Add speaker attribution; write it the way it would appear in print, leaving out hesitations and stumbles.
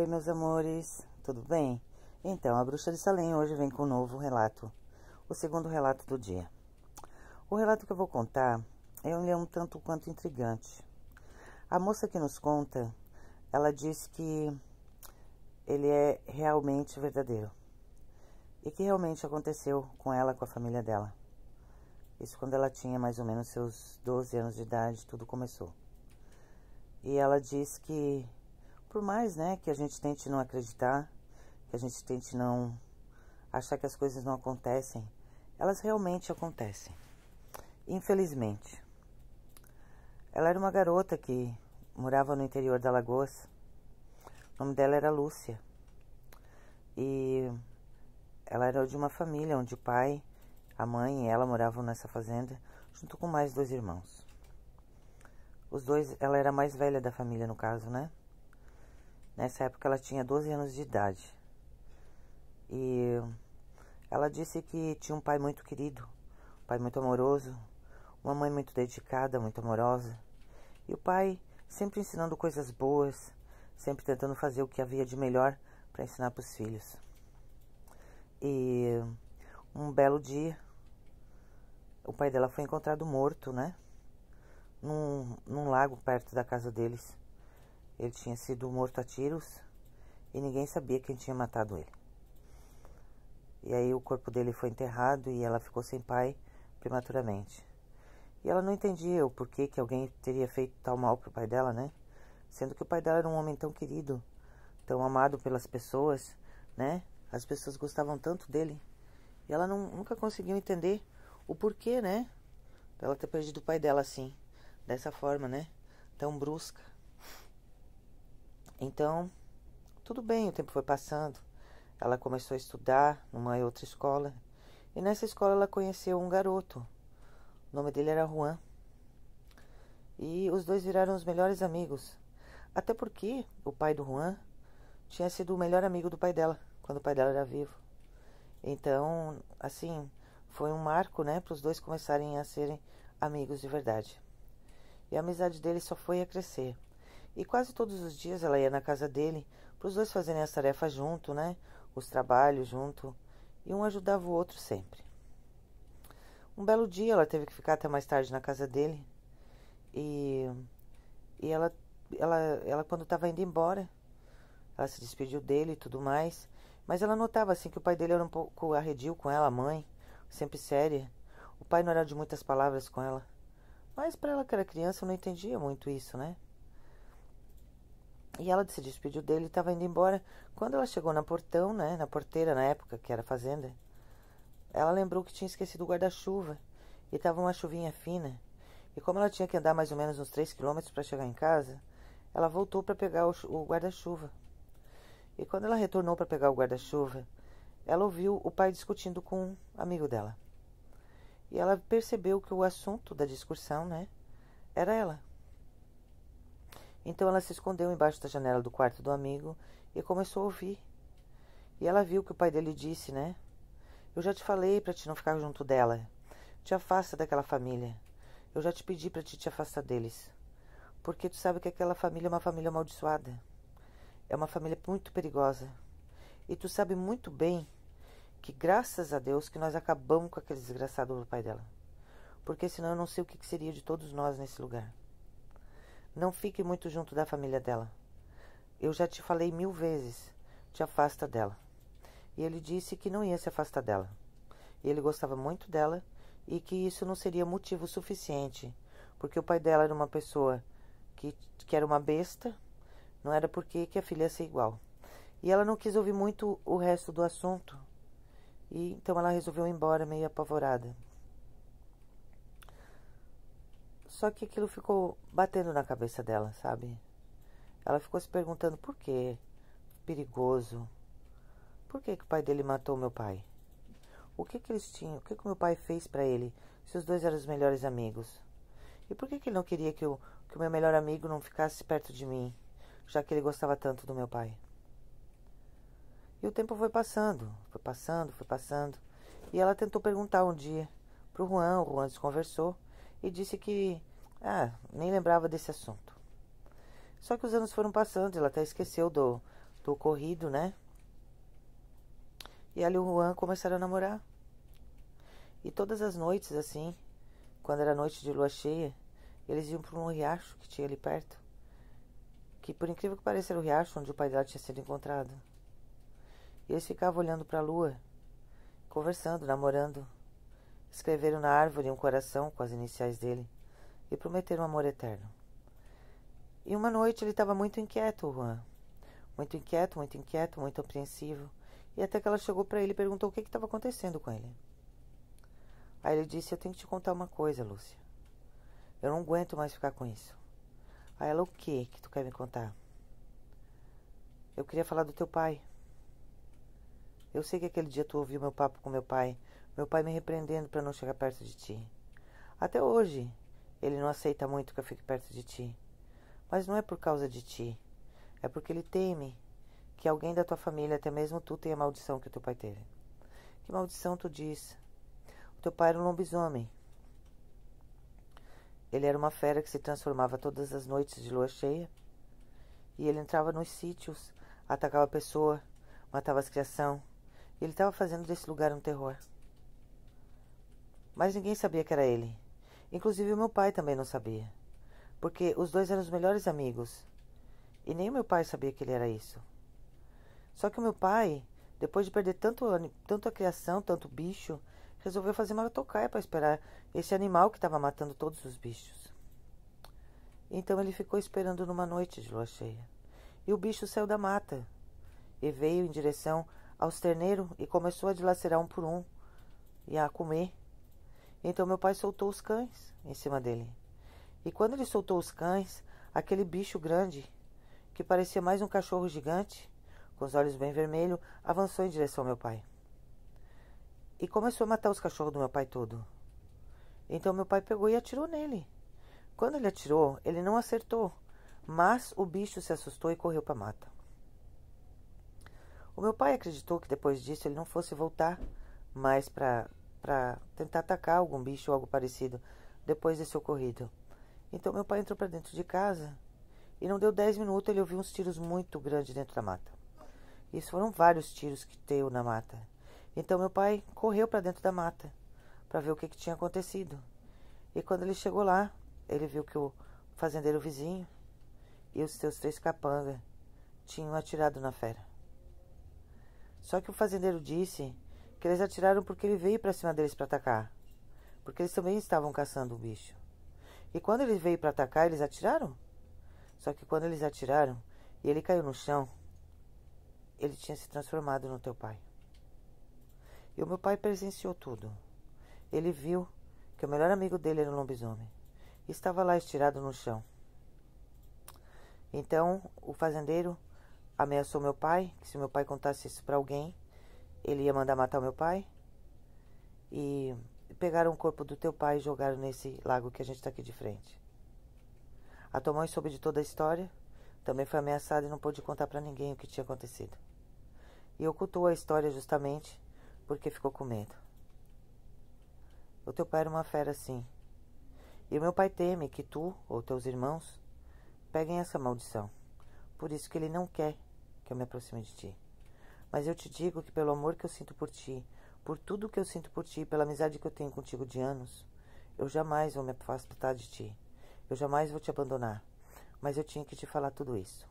Speaker 1: Oi, meus amores, tudo bem? Então, a Bruxa de Salem hoje vem com um novo relato, o segundo relato do dia. O relato que eu vou contar é um tanto quanto intrigante. A moça que nos conta, ela diz que ele é realmente verdadeiro e que realmente aconteceu com ela, com a família dela. Isso quando ela tinha mais ou menos seus 12 anos de idade, tudo começou. E ela diz que por mais, que a gente tente não acreditar, que a gente tente não achar que as coisas não acontecem, elas realmente acontecem. Infelizmente. Ela era uma garota que morava no interior da Alagoas. O nome dela era Lúcia. E ela era de uma família onde o pai, a mãe e ela moravam nessa fazenda, junto com mais 2 irmãos. Os dois, ela era a mais velha da família, no caso, né? Nessa época ela tinha 12 anos de idade. E ela disse que tinha um pai muito querido, um pai muito amoroso, uma mãe muito dedicada, muito amorosa. E o pai sempre ensinando coisas boas, sempre tentando fazer o que havia de melhor para ensinar para os filhos. E um belo dia, o pai dela foi encontrado morto, num lago perto da casa deles. Ele tinha sido morto a tiros e ninguém sabia quem tinha matado ele. E aí o corpo dele foi enterrado e ela ficou sem pai prematuramente. E ela não entendia o porquê que alguém teria feito tal mal pro pai dela, Sendo que o pai dela era um homem tão querido, tão amado pelas pessoas, As pessoas gostavam tanto dele. E ela nunca conseguiu entender o porquê, dela ter perdido o pai dela assim, dessa forma, Tão brusca. Então, tudo bem, o tempo foi passando. Ela começou a estudar numa outra escola. E nessa escola ela conheceu um garoto. O nome dele era Juan. E os dois viraram os melhores amigos. Até porque o pai do Juan tinha sido o melhor amigo do pai dela, quando o pai dela era vivo. Então, assim, foi um marco, para os dois começarem a serem amigos de verdade. E a amizade deles só foi a crescer. E quase todos os dias ela ia na casa dele para os dois fazerem as tarefas junto, Os trabalhos junto. E um ajudava o outro sempre. Um belo dia ela teve que ficar até mais tarde na casa dele. E ela quando estava indo embora, ela se despediu dele e tudo mais. Mas ela notava assim que o pai dele era um pouco arredio com ela, a mãe, sempre séria. O pai não era de muitas palavras com ela. Mas para ela que era criança não entendia muito isso, E ela se despediu dele e estava indo embora. Quando ela chegou na portão, na porteira na época, que era fazenda, ela lembrou que tinha esquecido o guarda-chuva. E estava uma chuvinha fina. E como ela tinha que andar mais ou menos uns 3 quilômetros para chegar em casa, ela voltou para pegar o guarda-chuva. E quando ela retornou para pegar o guarda-chuva, ela ouviu o pai discutindo com um amigo dela. E ela percebeu que o assunto da discussão, era ela. Então ela se escondeu embaixo da janela do quarto do amigo e começou a ouvir. E ela viu que o pai dele disse, Eu já te falei para te não ficar junto dela. Te afasta daquela família. Eu já te pedi para te afastar deles. Porque tu sabe que aquela família é uma família amaldiçoada. É uma família muito perigosa. E tu sabe muito bem que graças a Deus que nós acabamos com aquele desgraçado do pai dela. Porque senão eu não sei o que seria de todos nós nesse lugar. Não fique muito junto da família dela. Eu já te falei 1000 vezes. Te afasta dela. E ele disse que não ia se afastar dela. E ele gostava muito dela e que isso não seria motivo suficiente. Porque o pai dela era uma pessoa que era uma besta. Não era porque que a filha ia ser igual. E ela não quis ouvir muito o resto do assunto. E então ela resolveu ir embora meio apavorada. Só que aquilo ficou batendo na cabeça dela, sabe? Ela ficou se perguntando por quê? Perigoso. Por que o pai dele matou meu pai? O que eles tinham? O que o meu pai fez pra ele? Se os dois eram os melhores amigos. E por que ele não queria que o meu melhor amigo não ficasse perto de mim? Já que ele gostava tanto do meu pai. E o tempo foi passando. E ela tentou perguntar um dia pro Juan. O Juan desconversou. E disse que nem lembrava desse assunto. Só que os anos foram passando e ela até esqueceu do ocorrido, né? E ela e o Juan começaram a namorar. E todas as noites, assim, quando era noite de lua cheia, eles iam para um riacho que tinha ali perto. Que, por incrível que pareça, era o riacho onde o pai dela tinha sido encontrado. E eles ficavam olhando para a lua, conversando, namorando. Escreveram na árvore um coração com as iniciais dele e prometeram um amor eterno. E uma noite ele estava muito inquieto, o Juan. Muito inquieto, muito apreensivo. E até que ela chegou para ele e perguntou o que estava acontecendo com ele. Aí ele disse: eu tenho que te contar uma coisa, Lúcia. Eu não aguento mais ficar com isso. Aí ela: o que tu quer me contar? Eu queria falar do teu pai. Eu sei que aquele dia tu ouviu meu papo com meu pai me repreendendo para não chegar perto de ti. Até hoje, ele não aceita muito que eu fique perto de ti. Mas não é por causa de ti. É porque ele teme que alguém da tua família, até mesmo tu, tenha a maldição que o teu pai teve. Que maldição tu diz? O teu pai era um lobisomem. Ele era uma fera que se transformava todas as noites de lua cheia. E ele entrava nos sítios, atacava a pessoa, matava as criação. E ele estava fazendo desse lugar um terror. Mas ninguém sabia que era ele. Inclusive o meu pai também não sabia. Porque os dois eram os melhores amigos. E nem o meu pai sabia que ele era isso. Só que o meu pai, depois de perder tanto a criação, tanto bicho, resolveu fazer uma tocaia para esperar esse animal que estava matando todos os bichos. Então ele ficou esperando numa noite de lua cheia. E o bicho saiu da mata e veio em direção aos terneiros e começou a dilacerar um por um e a comer. Então meu pai soltou os cães em cima dele. E quando ele soltou os cães, aquele bicho grande, que parecia mais um cachorro gigante, com os olhos bem vermelhos, avançou em direção ao meu pai. E começou a matar os cachorros do meu pai todo. Então meu pai pegou e atirou nele. Quando ele atirou, ele não acertou, mas o bicho se assustou e correu para a mata. O meu pai acreditou que depois disso ele não fosse voltar mais para tentar atacar algum bicho ou algo parecido depois desse ocorrido. Então meu pai entrou para dentro de casa e não deu 10 minutos ele ouviu uns tiros muito grandes dentro da mata. Isso foram vários tiros que deu na mata. Então meu pai correu para dentro da mata para ver o que tinha acontecido. E quando ele chegou lá, ele viu que o fazendeiro vizinho e os seus 3 capangas tinham atirado na fera. Só que o fazendeiro disse que eles atiraram porque ele veio para cima deles para atacar. Porque eles também estavam caçando o bicho. E quando ele veio para atacar, eles atiraram? Só que quando eles atiraram e ele caiu no chão, ele tinha se transformado no teu pai. E o meu pai presenciou tudo. Ele viu que o melhor amigo dele era um lobisomem. E estava lá estirado no chão. Então, o fazendeiro ameaçou meu pai, que se meu pai contasse isso para alguém, ele ia mandar matar o meu pai. E pegaram o corpo do teu pai e jogaram nesse lago que a gente está aqui de frente. A tua mãe soube de toda a história, também foi ameaçada e não pôde contar para ninguém o que tinha acontecido. E ocultou a história justamente porque ficou com medo. O teu pai era uma fera, sim. E o meu pai teme que tu ou teus irmãos peguem essa maldição. Por isso que ele não quer que eu me aproxime de ti. Mas eu te digo que pelo amor que eu sinto por ti, por tudo que eu sinto por ti, pela amizade que eu tenho contigo de anos, eu jamais vou me afastar de ti. Eu jamais vou te abandonar. Mas eu tinha que te falar tudo isso.